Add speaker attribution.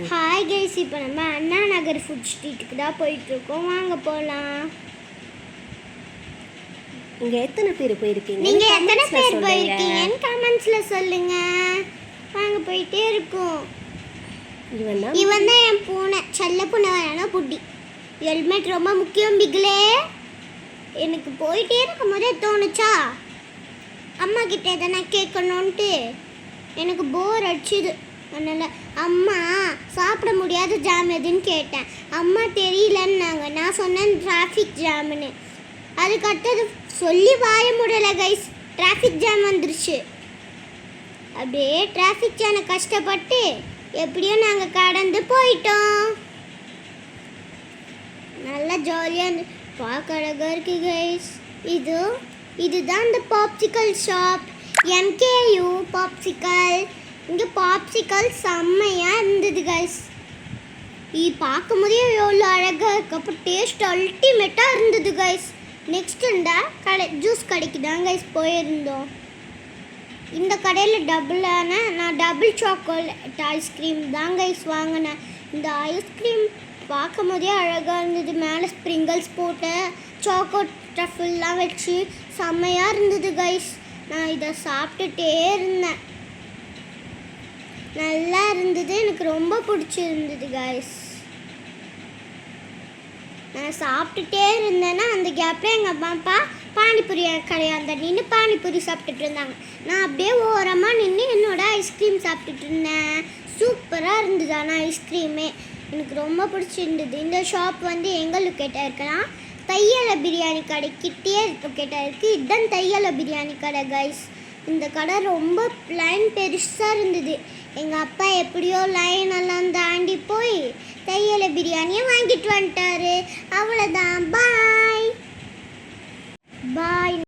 Speaker 1: Hi guys, இப்போ நம்ம Anna Nagar food ஸ்ட்ரீட்டுக்கு தான் போயிட்டுருக்கோம். வாங்க போகலாம்.
Speaker 2: இங்கே எத்தனை பேர் போயிருக்கீங்க?
Speaker 1: நீங்கள் எத்தனை பேர் போயிருக்கீங்கன்னு கமெண்ட்ஸில் சொல்லுங்கள். வாங்க போயிட்டே இருக்கோம். இவன் தான் என் பூனை, செல்ல பூனை வேணா புட்டி. ஹெல்மெட் ரொம்ப முக்கியம் பிக்லே. எனக்கு போயிட்டே இருக்கும் போதே தோணுச்சா அம்மா கிட்ட எதனா கேட்கணுன்ட்டு. எனக்கு போர் அடிச்சுது. அதனால் அம்மா சாப்பிட முடியாத ஜாம் எதுன்னு கேட்டேன். அம்மா தெரியலன்னாங்க. நான் சொன்னேன் டிராஃபிக் ஜாமுன்னு. அதுக்கடுத்தது சொல்லி வாய முடியலை கைஸ், டிராஃபிக் ஜாம் வந்துருச்சு. அப்படியே டிராஃபிக் ஜாமை கஷ்டப்பட்டு எப்படியோ நாங்கள் கடந்து போயிட்டோம். நல்லா ஜாலியாக பார்க்க அழகாக இருக்குது கைஸ். இதுதான் இந்த பாப்சிக்கல் ஷாப், எம்கேயூ பாப்சிக்கல். இங்கே பாப்சிக்கல் செம்மையாக இருந்தது கைஸ். பார்க்கும் போதே எவ்வளோ அழகாக இருக்கு. அப்போ டேஸ்ட் அல்டிமேட்டாக இருந்தது கைஸ். நெக்ஸ்ட் இந்த ஜூஸ் கடைக்கு தான் கைஸ் போயிருந்தோம். இந்த கடையில் நான் டபுள் சாக்லேட் ஐஸ்கிரீம் தான் கைஸ் வாங்கினேன். இந்த ஐஸ்கிரீம் பார்க்கும் போதே அழகாக இருந்தது. மேலே ஸ்ப்ரிங்கிள்ஸ் போட்டு சாக்லேட் ஸ்டஃப்லாம் வச்சு செம்மையாக இருந்தது கைஸ். நான் இதை சாப்பிட்டுட்டே இருந்தேன். நல்லா இருந்தது, எனக்கு ரொம்ப பிடிச்சிருந்தது கைஸ். நான் சாப்பிட்டுட்டே இருந்தேன்னா அந்த கேப்பில் எங்கள் அம்மா அப்பா பானிபூரி கடையாந்த நின்று பானிபூரி சாப்பிட்டுட்டு இருந்தாங்க. நான் அப்படியே ஓரமாக நின்று என்னோட ஐஸ்கிரீம் சாப்பிட்டுட்டு இருந்தேன். சூப்பராக இருந்தது. ஆனால் ஐஸ்கிரீமே எனக்கு ரொம்ப பிடிச்சிருந்தது. இந்த ஷாப் வந்து எங்கே லொக்கேட்டாக இருக்குன்னா தையல பிரியாணி கடை கிட்டே லொக்கேட்டாக இருக்குது. இதுதான் தையல பிரியாணி கடை கைஸ். இந்த கடை ரொம்ப லைன் பெருசாக இருந்தது. எங்கள் அப்பா எப்படியோ லைன் எல்லாம் தாண்டி போய் தையல பிரியாணியை வாங்கிட்டு வந்துட்டாரு. அவ்வளோதான், பாய்.